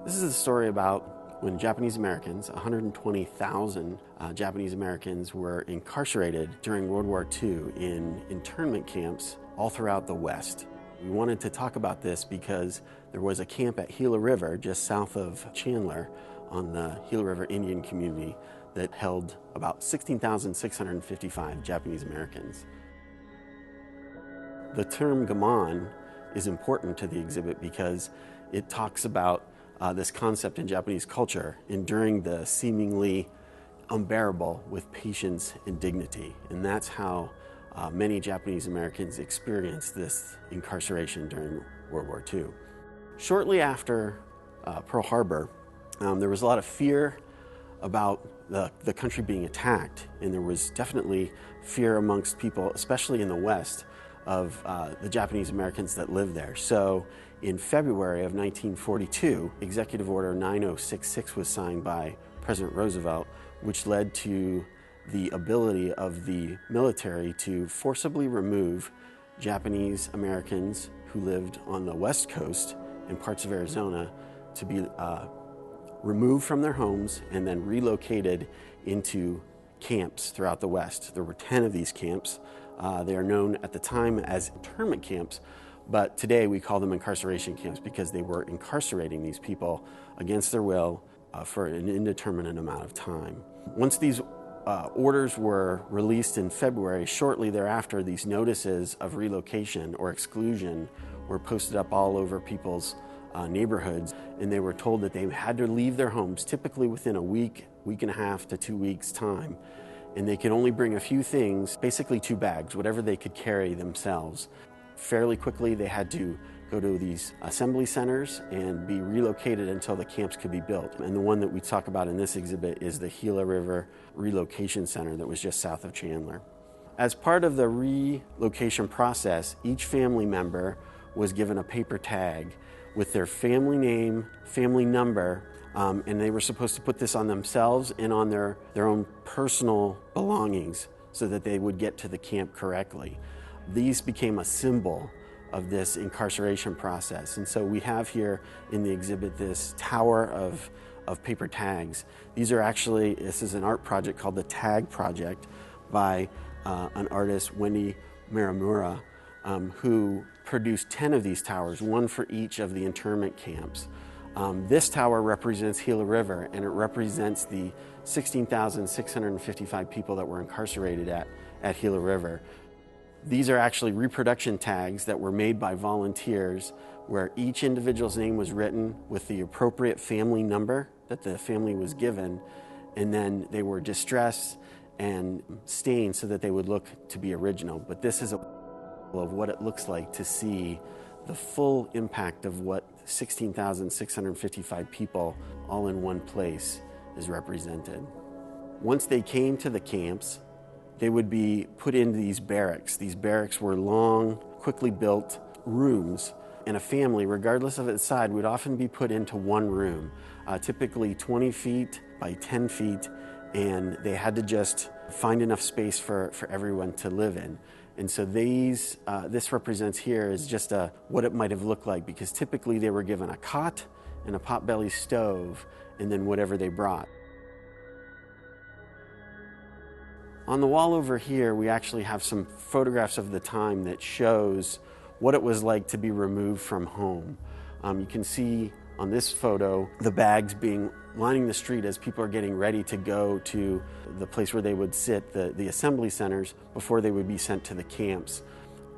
This is a story about when Japanese Americans, 120,000 Japanese Americans, were incarcerated during World War II in internment camps all throughout the West. We wanted to talk about this because there was a camp at Gila River just south of Chandler on the Gila River Indian community that held about 16,655 Japanese Americans. The term Gaman is important to the exhibit because it talks about this concept in Japanese culture, enduring the seemingly unbearable with patience and dignity. And that's how many Japanese Americans experienced this incarceration during World War II. Shortly after Pearl Harbor, there was a lot of fear about the country being attacked, and there was definitely fear amongst people, especially in the West, of the Japanese Americans that lived there. So in February of 1942, Executive Order 9066 was signed by President Roosevelt, which led to the ability of the military to forcibly remove Japanese Americans who lived on the West Coast and parts of Arizona to be removed from their homes and then relocated into camps throughout the West. There were 10 of these camps. They are known at the time as internment camps, but today we call them incarceration camps because they were incarcerating these people against their will for an indeterminate amount of time. Once these orders were released in February, shortly thereafter, these notices of relocation or exclusion were posted up all over people's neighborhoods, and they were told that they had to leave their homes typically within a week, week and a half to 2 weeks' time. And they could only bring a few things, basically 2 bags, whatever they could carry themselves. Fairly quickly, they had to go to these assembly centers and be relocated until the camps could be built. And the one that we talk about in this exhibit is the Gila River Relocation Center that was just south of Chandler. As part of the relocation process, each family member was given a paper tag with their family name, family number, and they were supposed to put this on themselves and on their own personal belongings so that they would get to the camp correctly. These became a symbol of this incarceration process. And so we have here in the exhibit this tower of paper tags. These are actually, this is an art project called the Tag Project by an artist, Wendy Maramura, who produced 10 of these towers, one for each of the internment camps. This tower represents Gila River, and it represents the 16,655 people that were incarcerated at Gila River. These are actually reproduction tags that were made by volunteers where each individual's name was written with the appropriate family number that the family was given, and then they were distressed and stained so that they would look to be original. But this is of what it looks like to see the full impact of what 16,655 people all in one place is represented. Once they came to the camps, they would be put into these barracks. These barracks were long, quickly built rooms, and a family, regardless of its size, would often be put into one room, typically 20 feet by 10 feet, and they had to just find enough space for everyone to live in. And so this represents here is just what it might have looked like, because typically they were given a cot and a potbelly stove and then whatever they brought. On the wall over here, we actually have some photographs of the time that shows what it was like to be removed from home. You can see on this photo the bags lining the street as people are getting ready to go to the place where they would sit, the assembly centers, before they would be sent to the camps.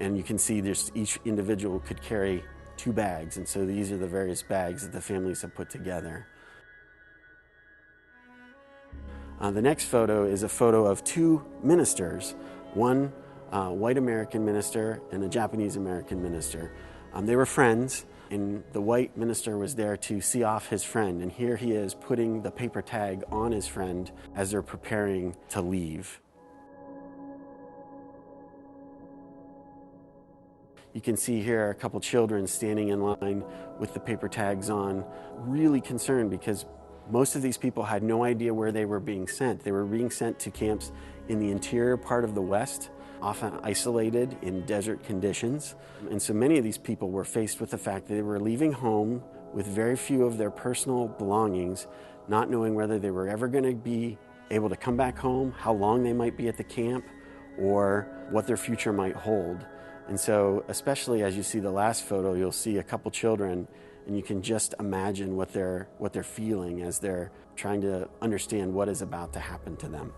And you can see each individual could carry 2 bags, and so these are the various bags that the families have put together. The next photo is a photo of 2 ministers, one white American minister and a Japanese American minister. They were friends, and the white minister was there to see off his friend, and here he is putting the paper tag on his friend as they're preparing to leave. You can see here a couple children standing in line with the paper tags on, really concerned because most of these people had no idea where they were being sent. They were being sent to camps in the interior part of the West, often isolated in desert conditions. And so many of these people were faced with the fact that they were leaving home with very few of their personal belongings, not knowing whether they were ever going to be able to come back home, how long they might be at the camp, or what their future might hold. And so, especially as you see the last photo, you'll see a couple children, and you can just imagine what they're feeling as they're trying to understand what is about to happen to them.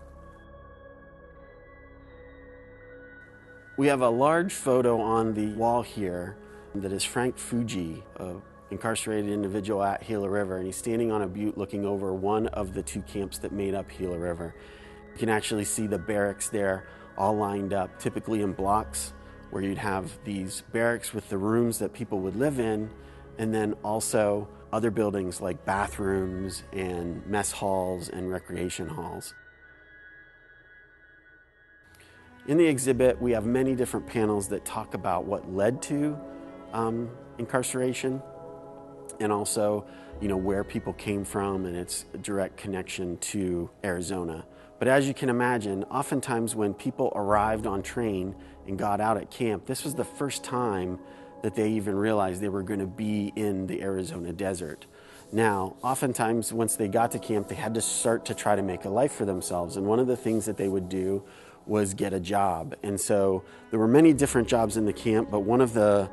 We have a large photo on the wall here that is Frank Fuji, an incarcerated individual at Gila River, and he's standing on a butte looking over one of the two camps that made up Gila River. You can actually see the barracks there all lined up, typically in blocks, where you'd have these barracks with the rooms that people would live in, and then also other buildings like bathrooms and mess halls and recreation halls. In the exhibit, we have many different panels that talk about what led to incarceration, and also, where people came from and its direct connection to Arizona. But as you can imagine, oftentimes when people arrived on train and got out at camp, this was the first time that they even realized they were going to be in the Arizona desert. Now, oftentimes once they got to camp, they had to start to try to make a life for themselves. And one of the things that they would do was get a job. And so there were many different jobs in the camp, but one of the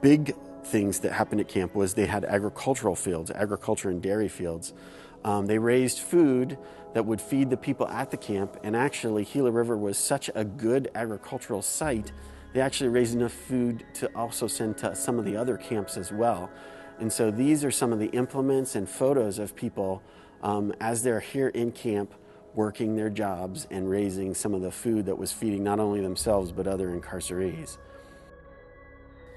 big things that happened at camp was they had agricultural fields, agriculture and dairy fields. They raised food that would feed the people at the camp, and actually Gila River was such a good agricultural site, they actually raised enough food to also send to some of the other camps as well. And so these are some of the implements and photos of people as they're here in camp working their jobs and raising some of the food that was feeding not only themselves but other incarcerees.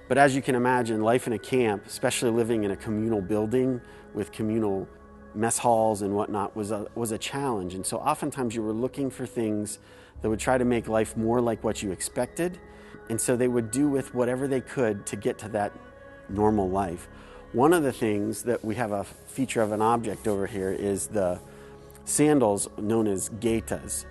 But as you can imagine, life in a camp, especially living in a communal building with communal mess halls and whatnot, was a challenge. And so oftentimes you were looking for things that would try to make life more like what you expected. And so they would do with whatever they could to get to that normal life. One of the things that we have a feature of an object over here is the sandals known as gaitas.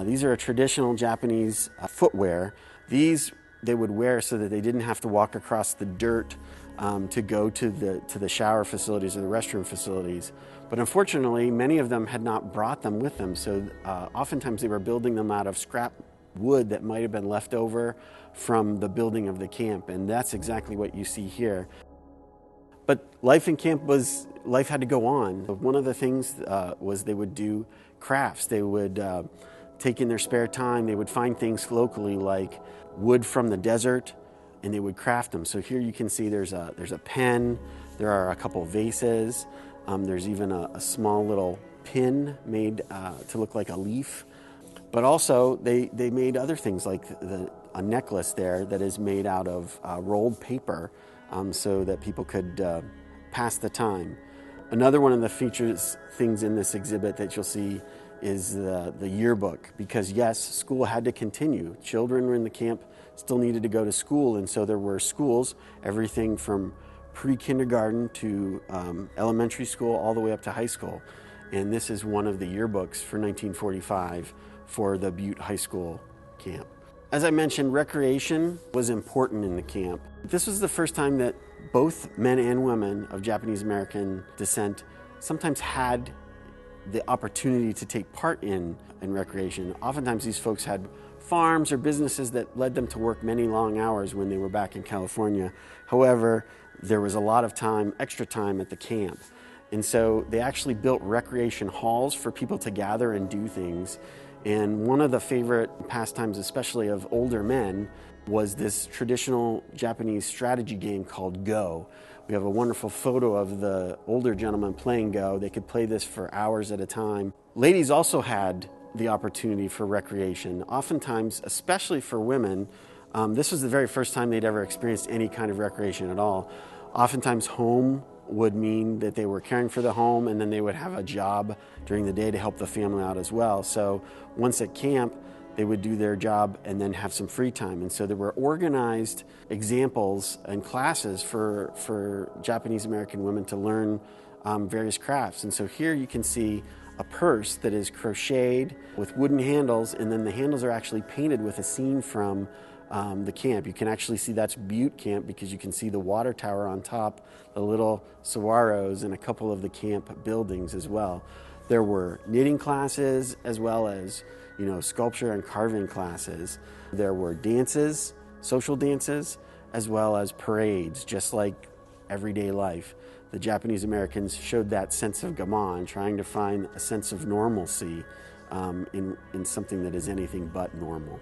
These are a traditional Japanese footwear. These they would wear so that they didn't have to walk across the dirt to go to the shower facilities or the restroom facilities. But unfortunately, many of them had not brought them with them. So oftentimes they were building them out of scrap wood that might have been left over from the building of the camp. And that's exactly what you see here. But life in camp life had to go on. One of the things was they would do crafts. They would take in their spare time, they would find things locally like wood from the desert, and they would craft them. So here you can see there's a pen, there are a couple vases, there's even a small little pin made to look like a leaf. But also they made other things like a necklace there that is made out of rolled paper so that people could pass the time. Another one of the things in this exhibit that you'll see is the yearbook, because yes, school had to continue. Children in the camp still needed to go to school, and so there were schools, everything from pre-kindergarten to elementary school all the way up to high school. And this is one of the yearbooks for 1945 for the Butte High School camp. As I mentioned, recreation was important in the camp. This was the first time that both men and women of Japanese American descent sometimes had the opportunity to take part in recreation. Oftentimes these folks had farms or businesses that led them to work many long hours when they were back in California. However, there was a lot of time, extra time at the camp. And so they actually built recreation halls for people to gather and do things. And one of the favorite pastimes, especially of older men, was this traditional Japanese strategy game called Go. We have a wonderful photo of the older gentleman playing Go. They could play this for hours at a time. Ladies also had the opportunity for recreation. Oftentimes, especially for women, this was the very first time they'd ever experienced any kind of recreation at all. Oftentimes home would mean that they were caring for the home, and then they would have a job during the day to help the family out as well. So once at camp, they would do their job and then have some free time. And so there were organized examples and classes for Japanese American women to learn various crafts. And so here you can see a purse that is crocheted with wooden handles, and then the handles are actually painted with a scene from the camp. You can actually see that's Butte Camp because you can see the water tower on top, the little saguaros, and a couple of the camp buildings as well. There were knitting classes as well as, sculpture and carving classes. There were dances, social dances, as well as parades, just like everyday life. The Japanese Americans showed that sense of gaman, trying to find a sense of normalcy in something that is anything but normal.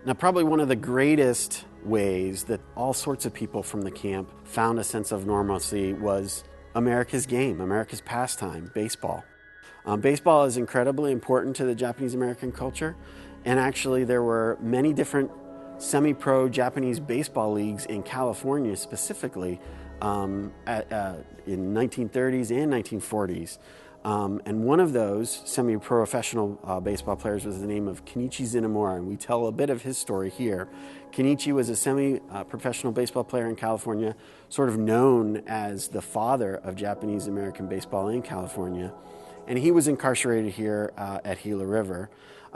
Now, probably one of the greatest ways that all sorts of people from the camp found a sense of normalcy was America's game, America's pastime, baseball. Baseball is incredibly important to the Japanese American culture, and actually there were many different semi-pro Japanese baseball leagues in California specifically in 1930s and 1940s. And one of those semi-professional baseball players was the name of Kenichi Zenimura, and we tell a bit of his story here. Kenichi was a semi-professional baseball player in California, sort of known as the father of Japanese American baseball in California, and he was incarcerated here at Gila River.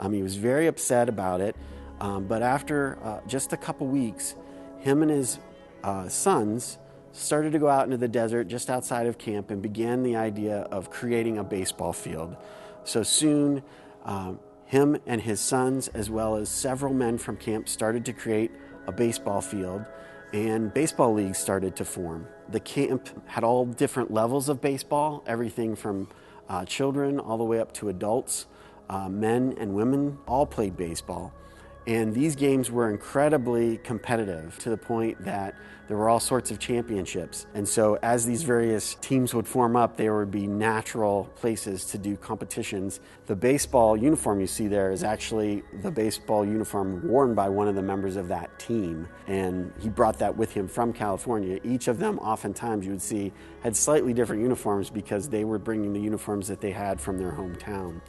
He was very upset about it, but after just a couple weeks, him and his sons started to go out into the desert just outside of camp and began the idea of creating a baseball field. So soon, him and his sons, as well as several men from camp, started to create a baseball field, and baseball leagues started to form. The camp had all different levels of baseball, everything from children all the way up to adults. Men and women all played baseball. And these games were incredibly competitive to the point that there were all sorts of championships. And so as these various teams would form up, there would be natural places to do competitions. The baseball uniform you see there is actually the baseball uniform worn by one of the members of that team. And he brought that with him from California. Each of them, oftentimes you would see, had slightly different uniforms because they were bringing the uniforms that they had from their hometown.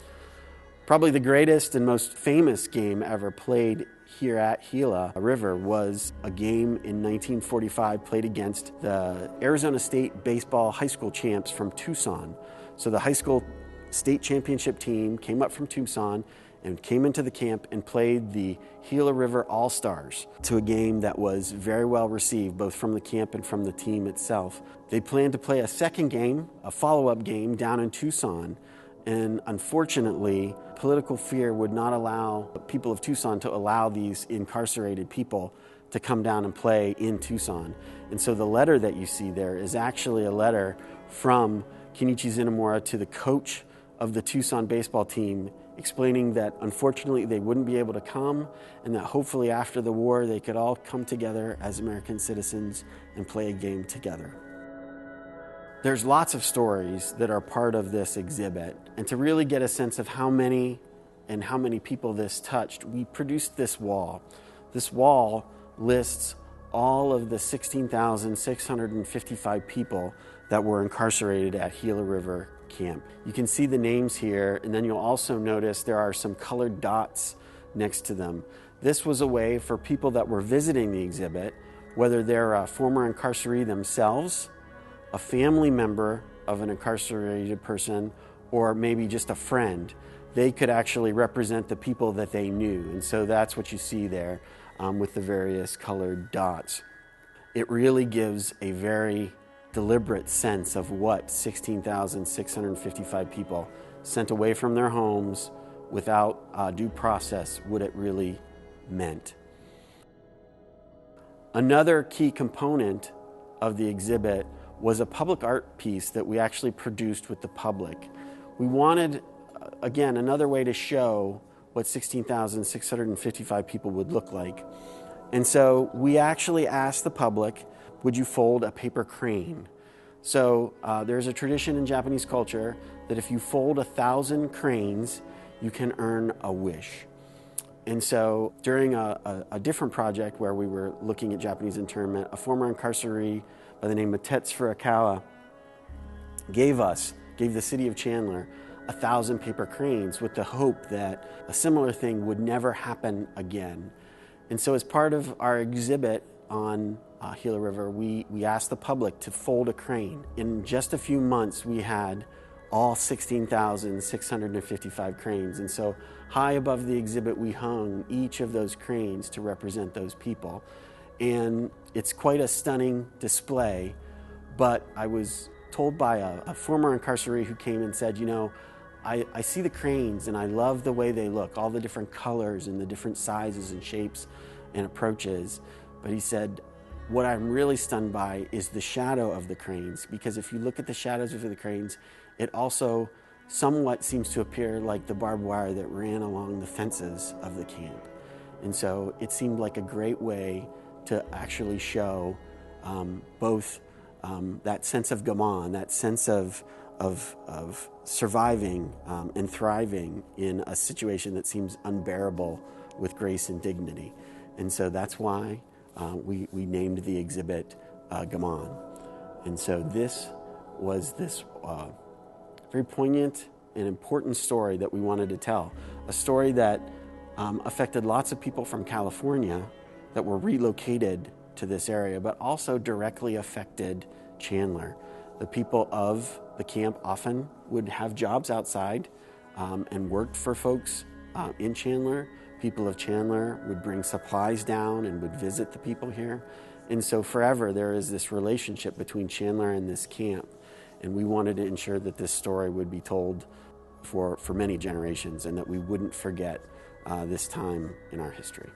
Probably the greatest and most famous game ever played here at Gila River was a game in 1945 played against the Arizona State baseball high school champs from Tucson. So the high school state championship team came up from Tucson and came into the camp and played the Gila River All-Stars to a game that was very well received, both from the camp and from the team itself. They planned to play a second game, a follow-up game down in Tucson. And unfortunately, political fear would not allow people of Tucson to allow these incarcerated people to come down and play in Tucson. And so the letter that you see there is actually a letter from Kenichi Zenimura to the coach of the Tucson baseball team, explaining that unfortunately they wouldn't be able to come, and that hopefully after the war they could all come together as American citizens and play a game together. There's lots of stories that are part of this exhibit, and to really get a sense of how many people this touched, we produced this wall. This wall lists all of the 16,655 people that were incarcerated at Gila River Camp. You can see the names here, and then you'll also notice there are some colored dots next to them. This was a way for people that were visiting the exhibit, whether they're a former incarceree themselves, a family member of an incarcerated person, or maybe just a friend, they could actually represent the people that they knew. And so that's what you see there with the various colored dots. It really gives a very deliberate sense of what 16,655 people sent away from their homes without due process, what it really meant. Another key component of the exhibit was a public art piece that we actually produced with the public. We wanted, again, another way to show what 16,655 people would look like. And so we actually asked the public, would you fold a paper crane? So there's a tradition in Japanese culture that if you fold 1,000 cranes, you can earn a wish. And so during a different project where we were looking at Japanese internment, a former incarceree by the name of Tetsu Furukawa gave the city of Chandler 1,000 paper cranes with the hope that a similar thing would never happen again. And so as part of our exhibit on Gila River, we asked the public to fold a crane. In just a few months, we had all 16,655 cranes. And so high above the exhibit, we hung each of those cranes to represent those people. And it's quite a stunning display, but I was told by a former incarceree who came and said, you know, I see the cranes and I love the way they look, all the different colors and the different sizes and shapes and approaches. But he said, what I'm really stunned by is the shadow of the cranes, because if you look at the shadows of the cranes, it also somewhat seems to appear like the barbed wire that ran along the fences of the camp. And so it seemed like a great way to actually show both that sense of Gaman, that sense of surviving and thriving in a situation that seems unbearable with grace and dignity. And so that's why we named the exhibit Gaman. And so this was this very poignant and important story that we wanted to tell. A story that affected lots of people from California that were relocated to this area, but also directly affected Chandler. The people of the camp often would have jobs outside and worked for folks in Chandler. People of Chandler would bring supplies down and would visit the people here. And so forever there is this relationship between Chandler and this camp. And we wanted to ensure that this story would be told for many generations and that we wouldn't forget this time in our history.